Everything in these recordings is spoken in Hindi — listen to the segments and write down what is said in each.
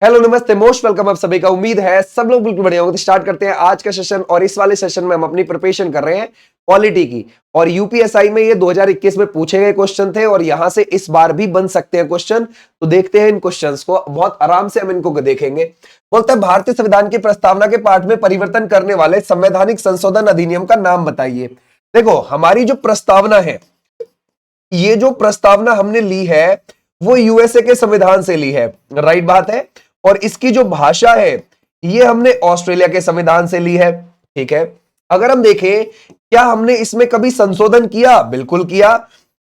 हेलो नमस्ते, मोस्ट वेलकम आप सभी का। उम्मीद है सब लोग बिल्कुल बढ़िया होंगे। तो स्टार्ट करते हैं आज का सेशन। और इस वाले सेशन में हम अपनी प्रिपरेशन कर रहे हैं पॉलिटी की। और यूपीएसआई में ये 2021 में पूछे गए क्वेश्चन थे और यहां से इस बार भी बन सकते हैं क्वेश्चन। तो देखते हैं इन क्वेश्चंस को, बहुत आराम से हम इनको देखेंगे। बोलता है भारतीय संविधान की प्रस्तावना के पाठ में परिवर्तन करने वाले संवैधानिक संशोधन अधिनियम का नाम बताइए। देखो, हमारी जो प्रस्तावना है, ये जो प्रस्तावना हमने ली है वो यूएसए के संविधान से ली है, राइट बात है। और इसकी जो भाषा है ये हमने ऑस्ट्रेलिया के संविधान से ली है, ठीक है। अगर हम देखें क्या हमने इसमें कभी संशोधन किया, बिल्कुल किया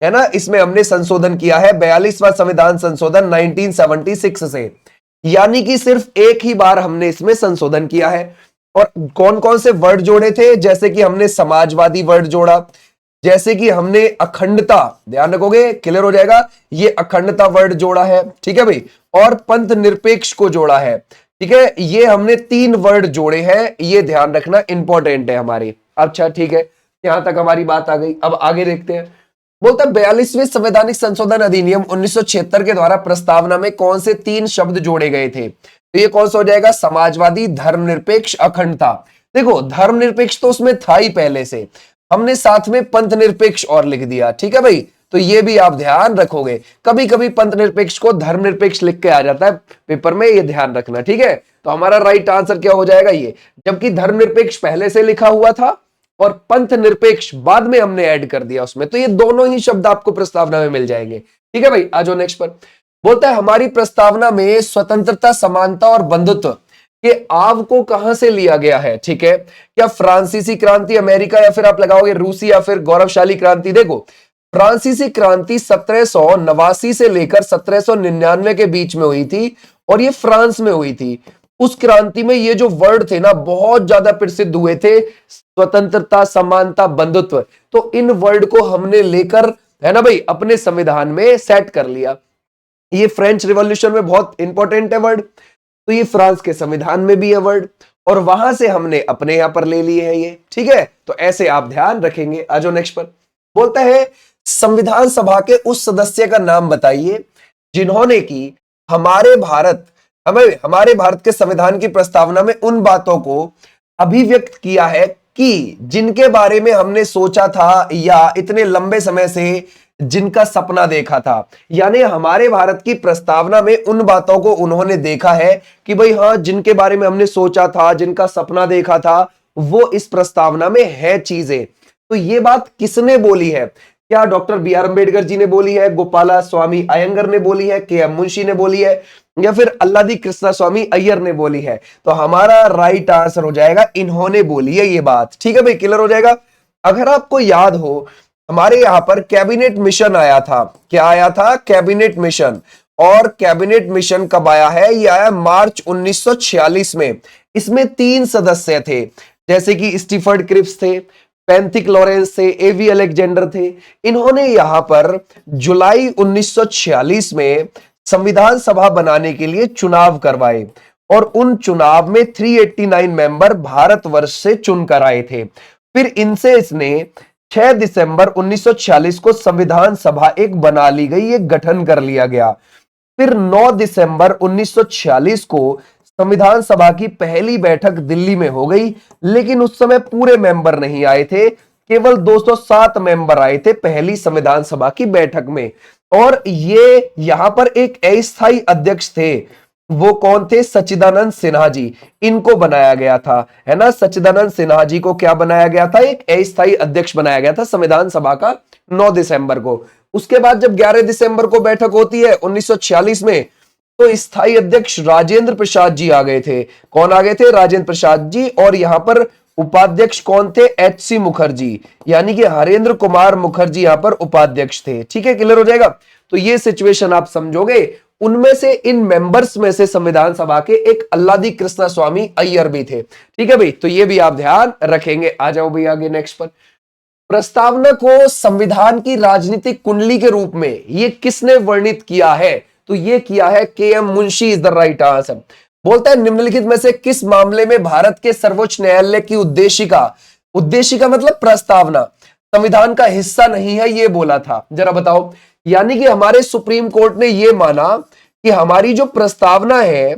है ना। इसमें हमने संशोधन किया है 42वां संविधान संशोधन 1976 से, यानी कि सिर्फ एक ही बार हमने इसमें संशोधन किया है। और कौन कौन से वर्ड जोड़े थे, जैसे कि हमने समाजवादी वर्ड जोड़ा, जैसे कि हमने अखंडता, ध्यान रखोगे क्लियर हो जाएगा, ये अखंडता वर्ड जोड़ा है, ठीक है भाई। और पंथ निरपेक्ष को जोड़ा है, ठीक है। ये हमने 3 वर्ड जोड़े हैं, ये ध्यान रखना इंपॉर्टेंट है हमारी। अच्छा ठीक है, यहां तक हमारी बात आ गई। अब आगे देखते हैं। बोलता है 42वें संवैधानिक संशोधन अधिनियम 1976 के द्वारा प्रस्तावना में कौन से 3 शब्द जोड़े गए थे। तो ये कौन सा हो जाएगा, समाजवादी, धर्मनिरपेक्ष, अखंडता। देखो धर्मनिरपेक्ष तो उसमें था ही पहले से, हमने साथ में पंथ निरपेक्ष और लिख दिया, ठीक है भाई। तो ये भी आप ध्यान रखोगे, कभी कभी पंथ निरपेक्ष को धर्मनिरपेक्ष लिख के आ जाता है पेपर में, ये ध्यान रखना, ठीक है। तो हमारा राइट आंसर क्या हो जाएगा ये, जबकि धर्मनिरपेक्ष पहले से लिखा हुआ था और पंथ निरपेक्ष बाद में हमने ऐड कर दिया उसमें। तो ये दोनों ही शब्द आपको प्रस्तावना में मिल जाएंगे, ठीक है भाई। आ जाओ नेक्स्ट पर। बोलता है हमारी प्रस्तावना में स्वतंत्रता, समानता और बंधुत्व के आव को कहां से लिया गया है, ठीक है। क्या फ्रांसीसी क्रांति, अमेरिका, या फिर आप लगाओगे रूसी, या फिर गौरवशाली क्रांति। देखो फ्रांसीसी क्रांति 1789 से लेकर 1799 के बीच में हुई थी और ये फ्रांस में हुई थी। उस क्रांति में ये जो वर्ड थे ना बहुत ज्यादा प्रसिद्ध हुए थे, स्वतंत्रता, समानता, बंधुत्व। तो इन वर्ड को हमने लेकर, है ना भाई, अपने संविधान में सेट कर लिया। ये फ्रेंच रिवॉल्यूशन में बहुत इंपॉर्टेंट है वर्ड, तो ये फ्रांस के संविधान में भी है वर्ड, और वहां से हमने अपने यहां पर ले लिए है ये, ठीक है। तो ऐसे आप ध्यान रखेंगे। आ जाओ नेक्स्ट पर। बोलता है संविधान सभा के उस सदस्य का नाम बताइए जिन्होंने की हमारे भारत के संविधान की प्रस्तावना में उन बातों को अभिव्यक्त किया है कि जिनके बारे में हमने सोचा था या इतने लंबे समय से जिनका सपना देखा था। यानी हमारे भारत की प्रस्तावना में उन बातों को उन्होंने देखा है कि भाई हाँ, जिनके बारे में हमने सोचा था, जिनका सपना देखा था, वो इस प्रस्तावना में है चीजें। तो ये बात किसने बोली है, क्या doctor B are Ambedkar ji ने बोली है, गोपाला स्वामी अयंगर ने बोली है, के एम मुंशी ने बोली है, या फिर अल्लादी कृष्णा स्वामी अय्यर ने बोली है। तो हमारा राइट आंसर हो जाएगा इन्होंने बोली है ये बात, ठीक है भाई, क्लियर हो जाएगा। अगर आपको याद हो हमारे यहां पर कैबिनेट मिशन आया था, क्या आया था, कैबिनेट मिशन। और कैबिनेट मिशन कब आया है, ये आया मार्च 1946 में। इसमें 3 सदस्य थे, जैसे कि स्टीफर्ड क्रिप्स थे, पैंथिक लॉरेंस थे, एवी अलेक्जेंडर थे। इन्होंने यहां पर जुलाई 1946 में संविधान सभा बनाने के लिए चुनाव करवाए और उन चुनाव में 389 मेंबर भारतवर्ष से चुनकर आए थे। फिर इनसे इसने 6 दिसंबर 1946 को संविधान सभा एक बना ली गई, एक गठन कर लिया गया। फिर 9 दिसंबर 1946 को संविधान सभा की पहली बैठक दिल्ली में हो गई, लेकिन उस समय पूरे मेंबर नहीं आए थे, केवल 207 मेंबर आए थे पहली संविधान सभा की बैठक में। और ये यहां पर एक अस्थायी अध्यक्ष थे, वो कौन थे, सच्चिदानंद सिन्हा जी, इनको बनाया गया था, है ना। सच्चिदानंद सिन्हा जी को क्या बनाया गया था, एक अस्थायी अध्यक्ष बनाया गया था संविधान सभा का 9 दिसंबर को। उसके बाद जब 11 दिसंबर को बैठक होती है 1946 में, तो स्थायी अध्यक्ष राजेंद्र प्रसाद जी आ गए थे। कौन आ गए थे, राजेंद्र प्रसाद जी। और यहां पर उपाध्यक्ष कौन थे, एच.सी. मुखर्जी, यानी कि हरेंद्र कुमार मुखर्जी यहां पर उपाध्यक्ष थे, ठीक है, क्लियर हो जाएगा। तो ये सिचुएशन आप समझोगे। उनमें से, इन मेंबर्स में से संविधान सभा के एक अल्लादी कृष्णा स्वामी अय्यर भी थे, ठीक है भाई। तो ये भी आप ध्यान रखेंगे। आ जाओ भाई आगे नेक्स्ट पर। प्रस्तावना को संविधान की राजनीतिक कुंडली के रूप में ये किसने वर्णित किया है, तो ये किया है K M Munshi is the right answer. बोलता है निम्नलिखित में से किस मामले में भारत के सर्वोच्च न्यायालय की उद्देशिका मतलब प्रस्तावना संविधान का हिस्सा नहीं है, ये बोला था, जरा बताओ। यानी कि हमारे सुप्रीम कोर्ट ने यह माना कि हमारी जो प्रस्तावना है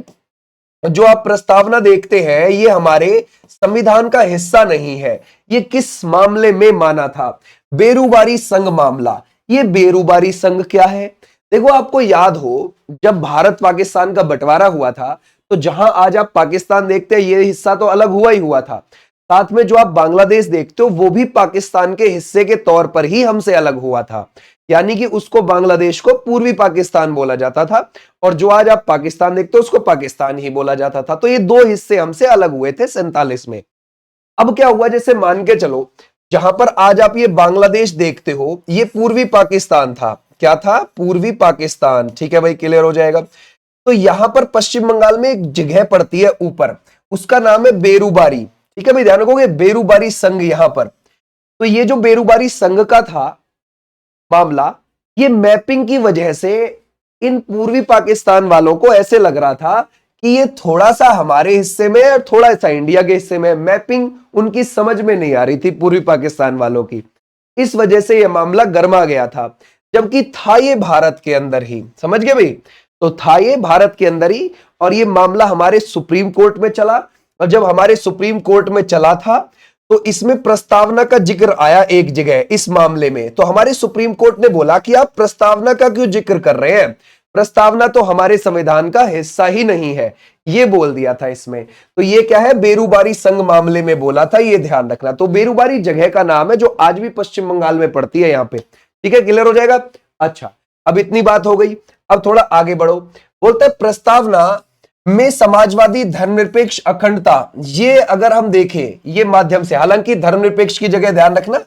जो आप प्रस्तावना देखते हैं ये हमारे संविधान का हिस्सा नहीं है। ये किस मामले में माना था? बेरूबारी संघ मामला। ये बेरूबारी संघ क्या है? देखो, आपको याद हो जब भारत पाकिस्तान का बंटवारा हुआ था तो जहां आज आप पाकिस्तान देखते हैं ये हिस्सा तो अलग हुआ ही हुआ था, साथ में जो आप बांग्लादेश देखते हो वो भी पाकिस्तान के हिस्से के तौर पर ही हमसे अलग हुआ था। यानी कि उसको, बांग्लादेश को पूर्वी पाकिस्तान बोला जाता था और जो आज आप पाकिस्तान देखते हो उसको पाकिस्तान ही बोला जाता था। तो ये दो हिस्से हमसे अलग हुए थे 47 में। अब क्या हुआ, जैसे मान के चलो जहां पर आज आप ये बांग्लादेश देखते हो ये पूर्वी पाकिस्तान था। क्या था? पूर्वी पाकिस्तान। ठीक है भाई, क्लियर हो जाएगा। तो यहां पर पश्चिम बंगाल में एक जगह पड़ती है ऊपर, उसका नाम है बेरूबारी। ठीक है भाई, ध्यान रखोगे, बेरूबारी संघ यहां पर। तो ये जो बेरूबारी संघ का था मामला, ये मैपिंग की वजह से इन पूर्वी पाकिस्तान वालों को ऐसे लग रहा था कि ये थोड़ा सा हमारे हिस्से में और थोड़ा सा इंडिया के हिस्से में। मैपिंग उनकी समझ में नहीं आ रही थी पूर्वी पाकिस्तान वालों की, इस वजह से यह मामला गर्मा गया था। जबकि था ये भारत के अंदर ही, समझ गए भाई? तो था ये भारत के अंदर ही और ये मामला हमारे सुप्रीम कोर्ट में चला। और जब हमारे सुप्रीम कोर्ट में चला था तो इसमें प्रस्तावना का जिक्र आया एक जगह इस मामले में। तो हमारे सुप्रीम कोर्ट ने बोला कि आप प्रस्तावना का क्यों जिक्र कर रहे हैं? प्रस्तावना तो हमारे संविधान का हिस्सा ही नहीं है, ये बोल दिया था इसमें। तो ये क्या है? बेरूबारी संघ मामले में बोला था, ये ध्यान रखना। तो बेरूबारी जगह का नाम है जो आज भी पश्चिम बंगाल में पड़ती है यहां पे। ठीक है, क्लियर हो जाएगा? अच्छा, अब इतनी बात हो गई, अब थोड़ा आगे बढ़ो। बोलते हैं प्रस्तावना में समाजवादी धर्मनिरपेक्ष अखंडता, ये अगर हम देखें ये माध्यम से, हालांकि धर्मनिरपेक्ष की जगह ध्यान रखना,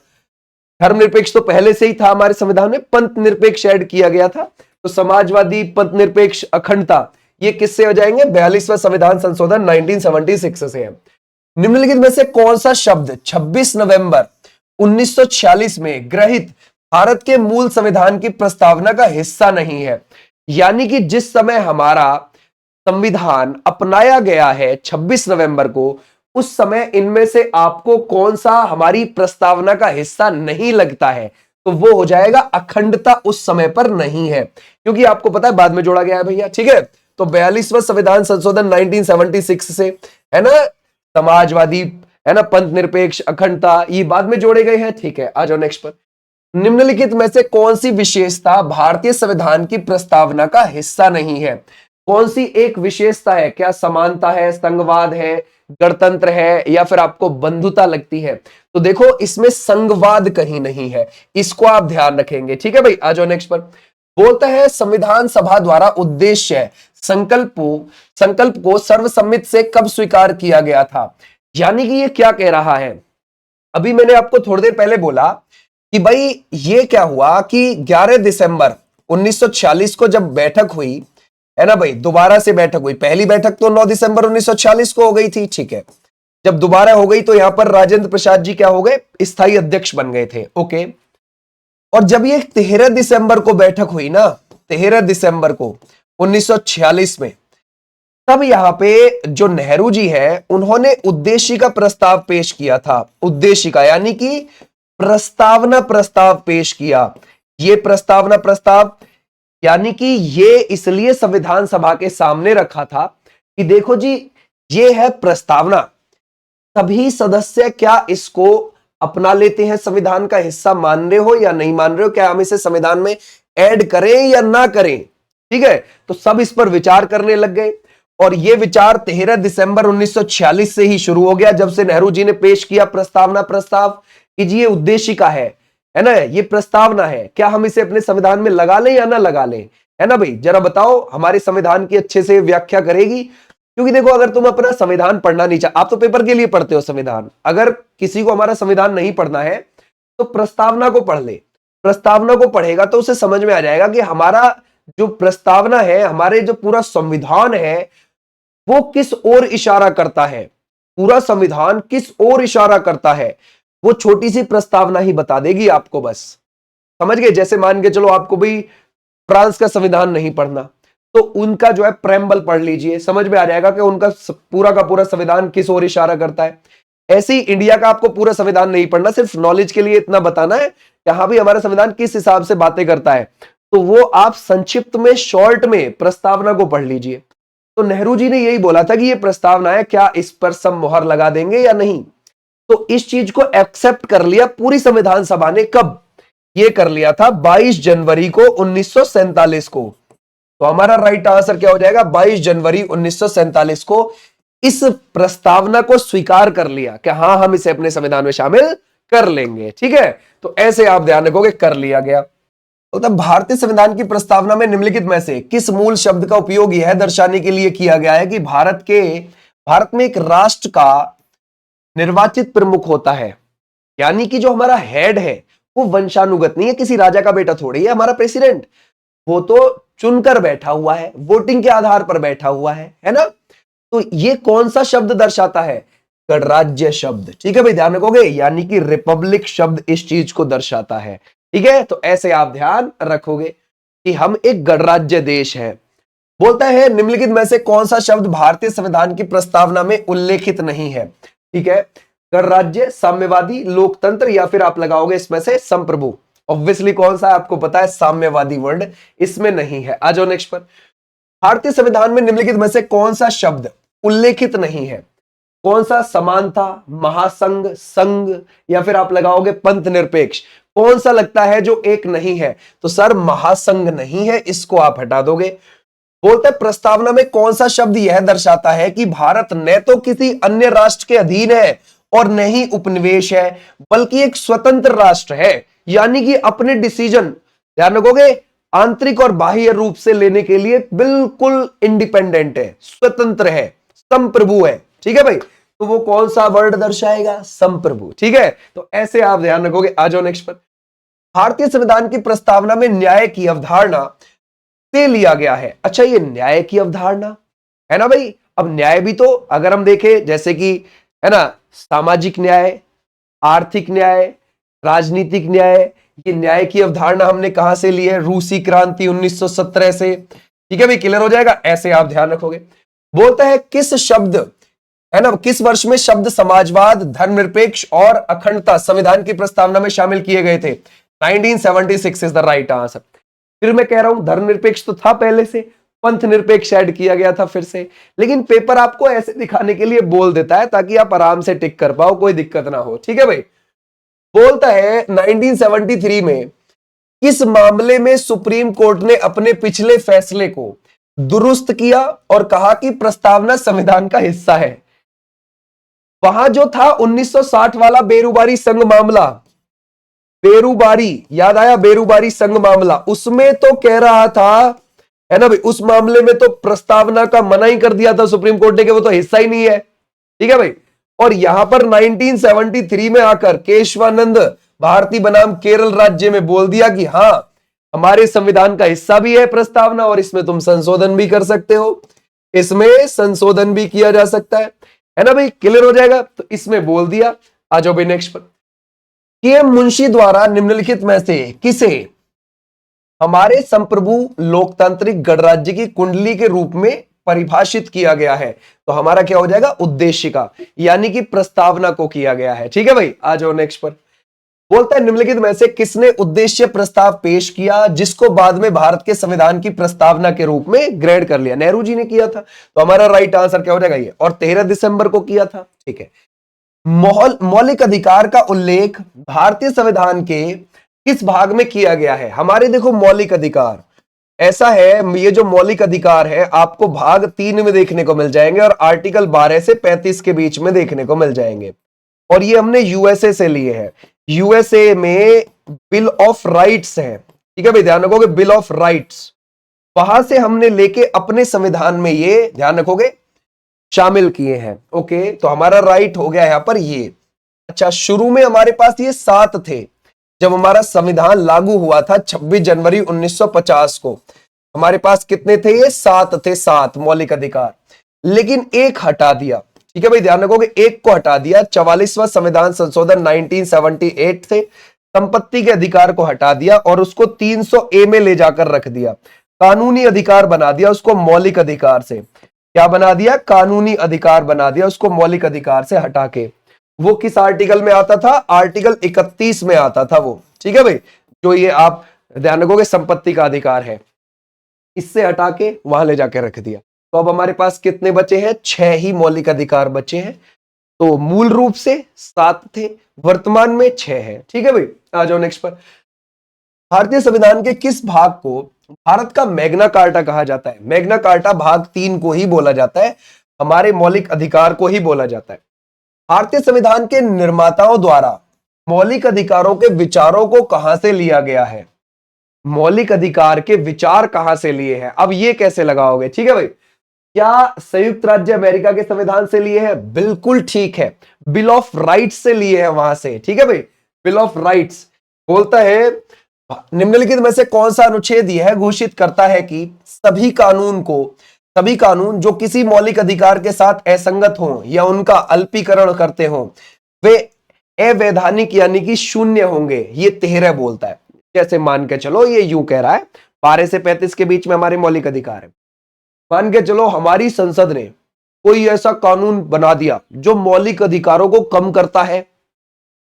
धर्मनिरपेक्ष तो पहले से ही था हमारे संविधान में, पंथ निरपेक्ष ऐड किया गया था। तो समाजवादी, पंथ निरपेक्ष, अखंडता, ये किससे हो जाएंगे? 42वां संविधान संशोधन 1976 से है। निम्नलिखित में से कौन सा शब्द 26 नवंबर 1946 में ग्रहित भारत के मूल संविधान की प्रस्तावना का हिस्सा नहीं है? यानी कि जिस समय हमारा संविधान अपनाया गया है 26 नवंबर को, उस समय इनमें से आपको कौन सा हमारी प्रस्तावना का हिस्सा नहीं लगता है? तो वो हो जाएगा अखंडता, उस समय पर नहीं है, क्योंकि आपको पता है बाद में जोड़ा गया है भैया। ठीक है, तो 42वां संविधान संशोधन 1976 से, है ना, समाजवादी, है ना, पंथ निरपेक्ष, अखंडता, ये बाद में जोड़े गए हैं। ठीक है, आ जाओ नेक्स्ट पर। निम्नलिखित में से कौन सी विशेषता भारतीय संविधान की प्रस्तावना का हिस्सा नहीं है? कौन सी एक विशेषता है? क्या समानता है, संघवाद है, गणतंत्र है, या फिर आपको बंधुता लगती है? तो देखो, इसमें संघवाद कहीं नहीं है, इसको आप ध्यान रखेंगे। ठीक है भाई, आ जाओ नेक्स्ट पर। बोलता है संविधान सभा द्वारा उद्देश्य संकल्प को सर्वसम्मति से कब स्वीकार किया गया था? यानी कि ये क्या कह रहा है? अभी मैंने आपको थोड़ी देर पहले बोला कि भाई ये क्या हुआ कि 11 दिसंबर 1946 को जब बैठक हुई, है ना भाई, दोबारा से बैठक हुई। पहली बैठक तो 9 दिसंबर 1946 को हो गई थी। ठीक है, जब दोबारा हो गई तो यहां पर राजेंद्र प्रसाद जी क्या हो गए? स्थायी अध्यक्ष बन गए थे। ओके, और जब ये 13 दिसंबर को बैठक हुई ना, 13 दिसंबर को 1946 में, तब यहां पे जो नेहरू जी है उन्होंने उद्देश्य का प्रस्ताव पेश किया था। उद्देश्य का यानी कि प्रस्तावना प्रस्ताव पेश किया। ये प्रस्तावना प्रस्ताव यानी कि ये इसलिए संविधान सभा के सामने रखा था कि देखो जी, ये है प्रस्तावना, सभी सदस्य क्या इसको अपना लेते हैं, संविधान का हिस्सा मान रहे हो या नहीं मान रहे हो, क्या हम इसे संविधान में ऐड करें या ना करें? ठीक है, तो सब इस पर विचार करने लग गए और ये विचार 13 दिसंबर 1946 से ही शुरू हो गया, जब से नेहरू जी ने पेश किया प्रस्तावना प्रस्ताव कि जी ये उद्देश्य का है ना, ये प्रस्तावना है, क्या हम इसे अपने संविधान में लगा लें या ना लगा लें? है ना भाई, जरा बताओ, हमारे संविधान की अच्छे से व्याख्या करेगी। क्योंकि देखो, अगर तुम अपना संविधान पढ़ना नहीं चाहते, आप तो पेपर के लिए पढ़ते हो संविधान, अगर किसी को हमारा संविधान नहीं पढ़ना है तो प्रस्तावना को पढ़ ले। प्रस्तावना को पढ़ेगा तो उसे समझ में आ जाएगा कि हमारा जो प्रस्तावना है, हमारे जो पूरा संविधान है, वो किस ओर इशारा करता है, पूरा संविधान किस ओर इशारा करता है, वो छोटी सी प्रस्तावना ही बता देगी आपको। बस समझ गए? जैसे मान के चलो आपको भी फ्रांस का संविधान नहीं पढ़ना, तो उनका जो है प्रेम्बल पढ़ लीजिए, समझ में आ जाएगा कि उनका पूरा का पूरा संविधान किस ओर इशारा करता है। ऐसे ही इंडिया का आपको पूरा संविधान नहीं पढ़ना, सिर्फ नॉलेज के लिए इतना बताना है यहां भी हमारा संविधान किस हिसाब से बातें करता है, तो वो आप संक्षिप्त में, शॉर्ट में प्रस्तावना को पढ़ लीजिए। तो नेहरू जी ने यही बोला था कि ये प्रस्तावना है, क्या इस पर सब मुहर लगा देंगे या नहीं। तो इस चीज को एक्सेप्ट कर लिया पूरी संविधान सभा ने। कब ये कर लिया था? 22 जनवरी को 1947 को। तो हमारा राइट आंसर क्या हो जाएगा? 22 जनवरी 1947 को इस प्रस्तावना को स्वीकार कर लिया कि हां हम इसे अपने संविधान में शामिल कर लेंगे। ठीक है, तो ऐसे आप ध्यान रखोगे, कर लिया गया। तो तब भारतीय संविधान की प्रस्तावना में निम्नलिखित में से किस मूल शब्द का उपयोग यह दर्शाने के लिए किया गया है कि भारत में एक राष्ट्र का निर्वाचित प्रमुख होता है, यानी कि जो हमारा हेड है वो वंशानुगत नहीं है, किसी राजा का बेटा थोड़ी है हमारा प्रेसिडेंट, वो तो चुनकर बैठा हुआ है, वोटिंग के आधार पर बैठा हुआ है ना। तो ये कौन सा शब्द दर्शाता है? गणराज्य शब्द। ठीक है भाई, ध्यान रखोगे, यानी कि रिपब्लिक शब्द इस चीज को दर्शाता है। ठीक है, तो ऐसे आप ध्यान रखोगे कि हम एक गणराज्य देश है। बोलता है निम्नलिखित में से कौन सा शब्द भारतीय संविधान की प्रस्तावना में उल्लेखित नहीं है? ठीक है, गणराज्य, साम्यवादी, लोकतंत्र, या फिर आप लगाओगे इसमें से संप्रभु। ऑब्वियसली कौन सा आपको पता है? साम्यवादी वर्ड इसमें नहीं है। आ जाओ नेक्स्ट पर। भारतीय संविधान में निम्नलिखित में से कौन सा शब्द उल्लेखित नहीं है? कौन सा? समानता, महासंघ, संघ, या फिर आप लगाओगे पंथ निरपेक्ष। कौन सा लगता है जो एक नहीं है? तो सर महासंघ नहीं है, इसको आप हटा दोगे। बोलते हैं प्रस्तावना में कौन सा शब्द यह दर्शाता है कि भारत न तो किसी अन्य राष्ट्र के अधीन है और न ही उपनिवेश है, बल्कि एक स्वतंत्र राष्ट्र है, यानी कि अपने डिसीजन, ध्यान रखोगे, आंतरिक और बाह्य रूप से लेने के लिए बिल्कुल इंडिपेंडेंट है, स्वतंत्र है, संप्रभु है। ठीक है भाई, तो वो कौन सा वर्ड दर्शाएगा? संप्रभु। ठीक है, तो ऐसे आप ध्यान रखोगे। आ जाओ नेक्स्ट पर। भारतीय संविधान की प्रस्तावना में न्याय की अवधारणा से लिया गया है। अच्छा, ये न्याय की अवधारणा है ना भाई। अब न्याय भी तो अगर हम देखें, जैसे कि है ना, सामाजिक न्याय, आर्थिक न्याय, राजनीतिक न्याय, ये न्याय की अवधारणा हमने कहां से ली है? रूसी क्रांति 1917 से। ठीक है भाई, क्लियर हो जाएगा। ऐसे आप ध्यान रखोगे। बोलता है किस शब्द, है ना, किस वर्ष में शब्द समाजवाद, धर्मनिरपेक्ष और अखंडता संविधान की प्रस्तावना में शामिल किए गए थे? 1976 इज द राइट आंसर। फिर मैं कह रहा हूं धर्मनिरपेक्ष तो था पहले से, पंथ निरपेक्ष ऐड किया गया था फिर से, लेकिन पेपर आपको ऐसे दिखाने के लिए बोल देता है ताकि आप आराम से टिक कर पाओ, कोई दिक्कत ना हो। ठीक है भाई, बोलता है 1973 में किस मामले में सुप्रीम कोर्ट ने अपने पिछले फैसले को दुरुस्त किया और कहा कि प्रस्तावना संविधान का हिस्सा है? वहां जो था 1960 वाला बेरूबारी संघ मामला, बेरूबारी, याद आया? बेरूबारी संघ मामला, उसमें तो कह रहा था, है ना भाई, उस मामले में तो प्रस्तावना का मना ही कर दिया था सुप्रीम कोर्ट ने कि वो तो हिस्सा ही नहीं है। ठीक है भाई, और यहां पर 1973 में आकर केशवानंद भारती बनाम केरल राज्य में बोल दिया कि हां हमारे संविधान का हिस्सा भी है प्रस्तावना, और इसमें तुम संशोधन भी कर सकते हो, इसमें संशोधन भी किया जा सकता है ना भाई। क्लियर हो जाएगा, तो इसमें बोल दिया। आ जाओ भाई नेक्स्ट पर। के मुंशी द्वारा निम्नलिखित में से किसे हमारे संप्रभु लोकतांत्रिक गणराज्य की कुंडली के रूप में परिभाषित किया गया है? तो हमारा क्या हो जाएगा? उद्देश्य का, यानी कि प्रस्तावना को किया गया है। ठीक है भाई, आ जाओ नेक्स्ट पर। बोलता है निम्नलिखित में से किसने उद्देश्य प्रस्ताव पेश किया जिसको बाद में भारत के संविधान की प्रस्तावना के रूप में ग्रेड कर लिया? नेहरू जी ने किया था। तो हमारा राइट आंसर क्या हो जाएगा? ये, और 13 दिसंबर को किया था। ठीक है, मौलिक अधिकार का उल्लेख भारतीय संविधान के किस भाग में किया गया है? हमारे देखो मौलिक अधिकार ऐसा है, ये जो मौलिक अधिकार है आपको भाग 3 में देखने को मिल जाएंगे और आर्टिकल 12 से 35 के बीच में देखने को मिल जाएंगे, और ये हमने यूएसए से लिए हैं। यूएसए में बिल ऑफ राइट्स है। ठीक है भाई, ध्यान रखोगे, बिल ऑफ राइट्स, वहां से हमने लेके अपने संविधान में ये ध्यान रखोगे शामिल किए हैं। ओके, तो हमारा राइट हो गया यहां पर ये। अच्छा, शुरू में हमारे पास ये 7 थे जब हमारा संविधान लागू हुआ था 26 जनवरी 1950 को। हमारे पास कितने थे? ये 7 थे, 7 मौलिक अधिकार, लेकिन एक हटा दिया। ठीक है भाई, ध्यान रखोगे, एक को हटा दिया। 44वां संविधान संशोधन 1978 से संपत्ति के अधिकार को हटा दिया और उसको 300A में ले जाकर रख दिया, कानूनी अधिकार बना दिया उसको मौलिक अधिकार से। क्या बना दिया? कानूनी अधिकार बना दिया उसको मौलिक अधिकार से हटा के। वो किस आर्टिकल में आता था? आर्टिकल 31 में आता था वो। ठीक है भाई, जो ये आप ध्यान रखोगे संपत्ति का अधिकार है, इससे हटा के वहां ले जाके रख दिया। तो अब हमारे पास कितने बचे हैं? 6 ही मौलिक अधिकार बचे हैं। तो मूल रूप से 7 थे, वर्तमान में 6 है। ठीक है भाई, आ जाओ नेक्स्ट पर। भारतीय संविधान के किस भाग को भारत का मैग्ना कार्टा कहा जाता है? मैग्ना कार्टा भाग 3 को ही बोला जाता है, हमारे मौलिक अधिकार को ही बोला जाता है। भारतीय संविधान के निर्माताओं द्वारा मौलिक अधिकारों के विचारों को कहां से लिया गया है? मौलिक अधिकार के विचार कहां से लिए हैं? अब ये कैसे लगाओगे? ठीक है भाई, क्या संयुक्त राज्य अमेरिका के संविधान से लिए हैं? बिल्कुल ठीक है, बिल ऑफ राइट्स से लिए हैं वहां से। ठीक है भाई, बिल ऑफ राइट्स बोलता है निम्नलिखित में से कौन सा अनुच्छेद यह घोषित करता है कि सभी कानून जो किसी मौलिक अधिकार के साथ असंगत हों या उनका अल्पीकरण करते हों वे अवैधानिक यानी कि शून्य होंगे। ये 13 बोलता है। जैसे मान के चलो ये यूं कह रहा है 12 से 35 के बीच में हमारे मौलिक अधिकार है। मान के चलो हमारी संसद ने कोई ऐसा कानून बना दिया जो मौलिक अधिकारों को कम करता है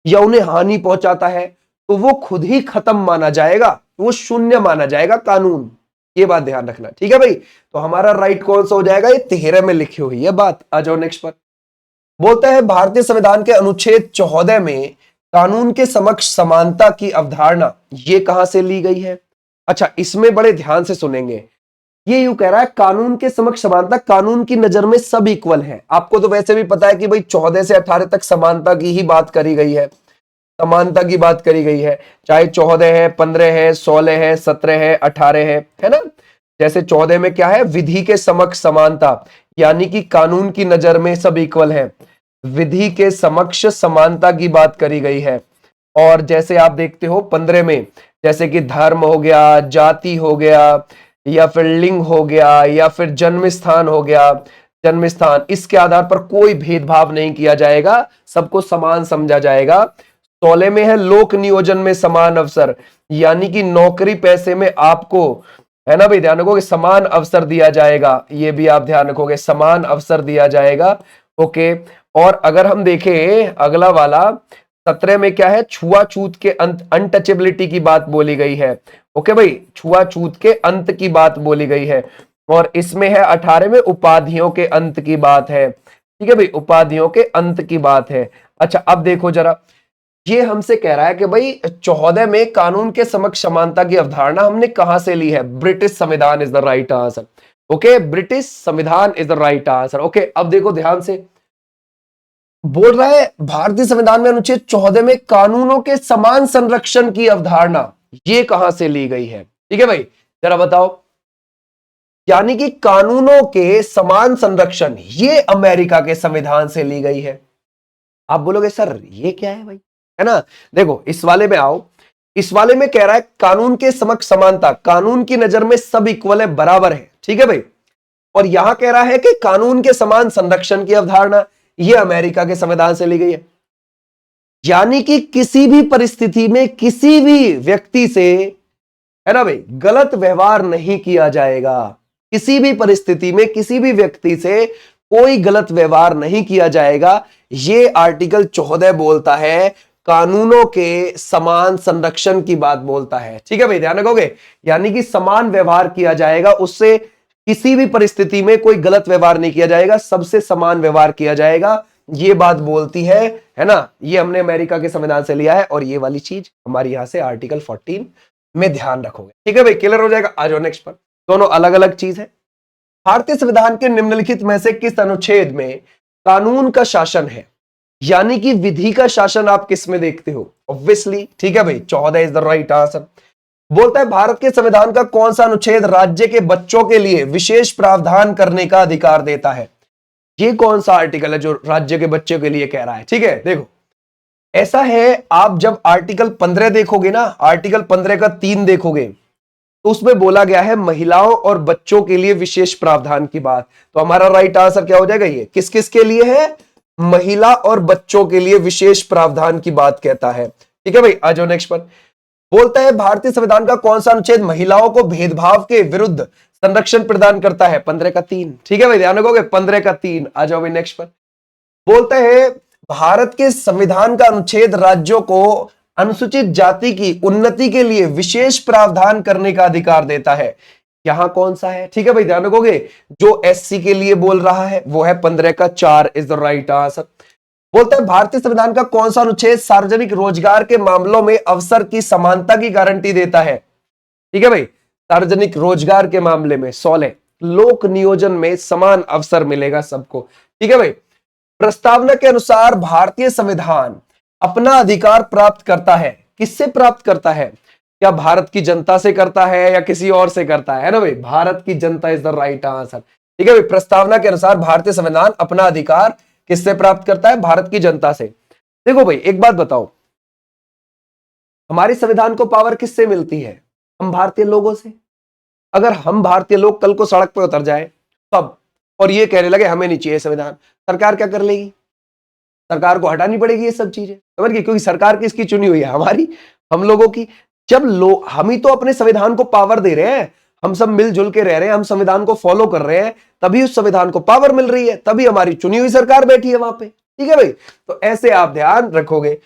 या उन्हें हानि पहुंचाता है, तो वो खुद ही खत्म माना जाएगा, वो शून्य माना जाएगा कानून। ये बात ध्यान रखना। ठीक है भाई, तो हमारा राइट कौन सा हो जाएगा? ये 13 में लिखी हुई है बात। आ जाओ नेक्स्ट पर। बोलता है भारतीय संविधान के अनुच्छेद 14 में कानून के समक्ष समानता की अवधारणा ये कहां से ली गई है? अच्छा, इसमें बड़े ध्यान से सुनेंगे। ये यूं कह रहा है कानून के समक्ष समानता, कानून की नजर में सब इक्वल है। आपको तो वैसे भी पता है कि भाई 14 से 18 तक समानता की ही बात करी गई है, समानता की बात करी गई है, चाहे 14 है, 15 है, 16 है, 17 है, 18 है ना। जैसे 14 में क्या है? विधि के समक्ष समानता, यानी कि कानून की नजर में सब इक्वल है, विधि के समक्ष समानता की बात करी गई है। और जैसे आप देखते हो 15 में जैसे कि धर्म हो गया, जाति हो गया, या फिर लिंग हो गया, या फिर जन्म स्थान हो गया, जन्म स्थान, इसके आधार पर कोई भेदभाव नहीं किया जाएगा, सबको समान समझा जाएगा। 16 में है लोक नियोजन में समान अवसर, यानी कि नौकरी पैसे में आपको, है ना भाई, ध्यान रखोगे समान अवसर दिया जाएगा। ये भी आप ध्यान रखोगे, समान अवसर दिया जाएगा। ओके, और अगर हम देखें अगला वाला 17 में क्या है? छुआछूत के अंत, अनटचेबिलिटी की बात बोली गई है। ओके भाई, छुआछूत के अंत की बात बोली गई है। और इसमें है 18 में उपाधियों के अंत की बात है। ठीक है भाई, उपाधियों के अंत की बात है। अच्छा, अब देखो जरा, ये हमसे कह रहा है कि भाई 14 में कानून के समक्ष समानता की अवधारणा हमने कहां से ली है? ब्रिटिश संविधान is the right answer. Okay, British संविधान is the right answer. Okay, अब देखो ध्यान से, बोल रहा है भारतीय संविधान में अनुच्छेद 14 में कानूनों के समान संरक्षण की अवधारणा ये कहां से ली गई है? ठीक है भाई, जरा बताओ। यानी कि कानूनों के समान संरक्षण ये अमेरिका के संविधान से ली गई है। आप बोलोगे सर ये क्या है भाई, है ना। देखो इस वाले में आओ, इस वाले में कह रहा है कानून के समक्ष समानता, कानून की नजर में सब इक्वल है, बराबर है। ठीक है भाई, और यहां कह रहा है कि कानून के समान संरक्षण की अवधारणा ये अमेरिका के संविधान से ली गई है। यानी कि किसी भी परिस्थिति में किसी भी व्यक्ति से, है ना भाई, गलत व्यवहार नहीं किया जाएगा। किसी भी परिस्थिति में किसी भी व्यक्ति से कोई गलत व्यवहार नहीं किया जाएगा। ये आर्टिकल 14 बोलता है, कानूनों के समान संरक्षण की बात बोलता है। ठीक है भाई, ध्यान रखोगे, यानी कि समान व्यवहार किया जाएगा, उससे किसी भी परिस्थिति में कोई गलत व्यवहार नहीं किया जाएगा, सबसे समान व्यवहार किया जाएगा, ये बात बोलती है ना। ये हमने अमेरिका के संविधान से लिया है, और ये वाली चीज हमारी यहां से आर्टिकल 14 में ध्यान रखोगे। ठीक है भाई, क्लियर हो जाएगा। आ जाओ नेक्स्ट पर, दोनों अलग अलग चीज है। भारतीय संविधान के निम्नलिखित में से किस अनुच्छेद में कानून का शासन है? यानी कि विधि का शासन आप किस में देखते हो? ऑब्वियसली, ठीक है भाई, 14 इज द राइट आंसर। बोलता है भारत के संविधान का कौन सा अनुच्छेद राज्य के बच्चों के लिए विशेष प्रावधान करने का अधिकार देता है? ये कौन सा आर्टिकल है जो राज्य के बच्चों के लिए कह रहा है? ठीक है, देखो ऐसा है, आप जब आर्टिकल 15 देखोगे ना, आर्टिकल 15 का 3 देखोगे, तो उसमें बोला गया है महिलाओं और बच्चों के लिए विशेष प्रावधान की बात। तो हमारा राइट आंसर क्या हो जाएगा? ये किस किस के लिए है? महिला और बच्चों के लिए विशेष प्रावधान की बात कहता है। ठीक है भाई, आ जाओ नेक्स्ट पर। बोलता है भारतीय संविधान का कौन सा अनुच्छेद महिलाओं को भेदभाव के विरुद्ध संरक्षण प्रदान करता है? 15 का 3। ठीक है भाई, ध्यान रखोगे, 15 का 3। आ जाओ भाई नेक्स्ट पर। बोलता है भारत के संविधान का अनुच्छेद राज्यों को अनुसूचित जाति की उन्नति के लिए विशेष प्रावधान करने का अधिकार देता है। यहां कौन सा है? ठीक है भाई, ध्यान रखोगे। जो एससी के लिए बोल रहा है वो है 15 का 4 इज द राइट आंसर। बोलता है भारतीय संविधान का कौन सा अनुच्छेद सार्वजनिक रोजगार के मामलों में अवसर की समानता की गारंटी देता है? ठीक है भाई, सार्वजनिक रोजगार के मामले में 16 लोक नियोजन में समान अवसर मिलेगा सबको। ठीक है भाई, प्रस्तावना के अनुसार भारतीय संविधान अपना अधिकार प्राप्त करता है, किससे प्राप्त करता है? क्या भारत की जनता से करता है या किसी और से करता है ना भाई? भारत की जनता इज द राइट आंसर। ठीक है भाई, प्रस्तावना के अनुसार भारतीय संविधान अपना अधिकार किससे प्राप्त करता है? भारत की जनता से। देखो भाई, एक बात बताओ, हमारे संविधान को पावर किससे मिलती है? हम भारतीय लोगों से। अगर हम भारतीय लोग कल को सड़क पर उतर जाए तब और ये कहने लगे हमें नहीं चाहिए संविधान, सरकार क्या कर लेगी? सरकार को हटानी पड़ेगी ये सब चीजें, समझ गए? क्योंकि सरकार किसकी चुनी हुई है? हमारी, हम लोगों की। जब लोग, हम ही तो अपने संविधान को पावर दे रहे हैं, हम सब मिलजुल के रह रहे हैं, हम संविधान को फॉलो कर रहे हैं, तभी उस संविधान को पावर मिल रही है, तभी हमारी चुनी हुई सरकार बैठी है वहां पे। ठीक है भाई, तो ऐसे आप ध्यान रखोगे।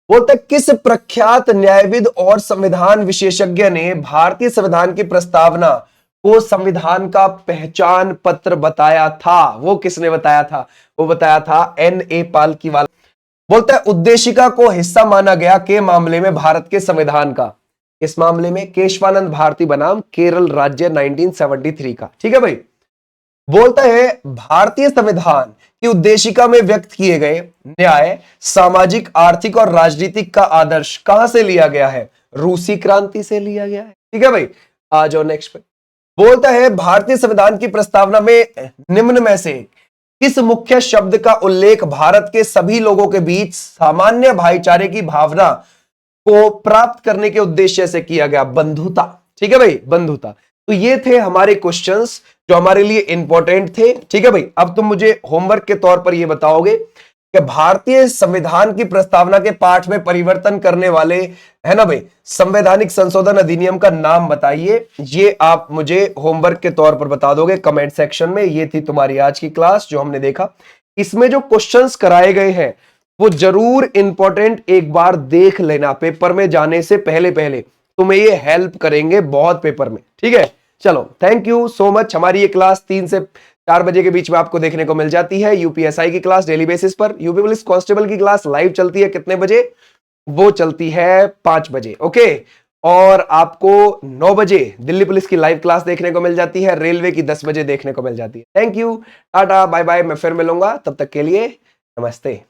बोलते किस प्रख्यात न्यायविद और संविधान विशेषज्ञ ने भारतीय संविधान की प्रस्तावना को संविधान का पहचान पत्र बताया था? वो किसने बताया था? वो बताया था N.A. पालकीवाला। बोलता है उद्देशिका को हिस्सा माना गया के मामले में भारत के संविधान का, इस मामले में केशवानंद भारती बनाम केरल राज्य 1973 का। ठीक है भाई, बोलता है भारतीय संविधान की उद्देशिका में व्यक्त किए गए न्याय, सामाजिक, आर्थिक और राजनीतिक का आदर्श कहां से लिया गया है? रूसी क्रांति से लिया गया है। ठीक है भाई, आ जाओ नेक्स्ट पे। बोलता है भारतीय संविधान की प्रस्तावना में निम्न में से किस मुख्य शब्द का उल्लेख भारत के सभी लोगों के बीच सामान्य भाईचारे की भावना को प्राप्त करने के उद्देश्य से किया गया? बंधुता। ठीक है भाई, बंधुता। तो ये थे हमारे क्वेश्चंस जो हमारे लिए इंपॉर्टेंट थे। ठीक है भाई, अब तुम मुझे होमवर्क के तौर पर ये बताओगे कि भारतीय संविधान की प्रस्तावना के पाठ में परिवर्तन करने वाले, है ना भाई, संवैधानिक संशोधन अधिनियम का नाम बताइए। ये आप मुझे होमवर्क के तौर पर बता दोगे कमेंट सेक्शन में। ये थी तुम्हारी आज की क्लास जो हमने देखा। इसमें जो क्वेश्चंस कराए गए हैं वो जरूर इंपॉर्टेंट, एक बार देख लेना, पेपर में जाने से पहले पहले तुम्हें ये हेल्प करेंगे बहुत पेपर में। ठीक है, चलो थैंक यू सो मच। हमारी ये क्लास 3 से 4 बजे के बीच में आपको देखने को मिल जाती है। यूपीएसआई की क्लास डेली बेसिस पर, यूपी पुलिस कांस्टेबल की क्लास लाइव चलती है कितने बजे? वो चलती है 5 बजे। ओके, और आपको 9 बजे दिल्ली पुलिस की लाइव क्लास देखने को मिल जाती है, रेलवे की 10 बजे देखने को मिल जाती है। Thank you, tata bye bye, मैं फिर मिलूंगा, तब तक के लिए नमस्ते।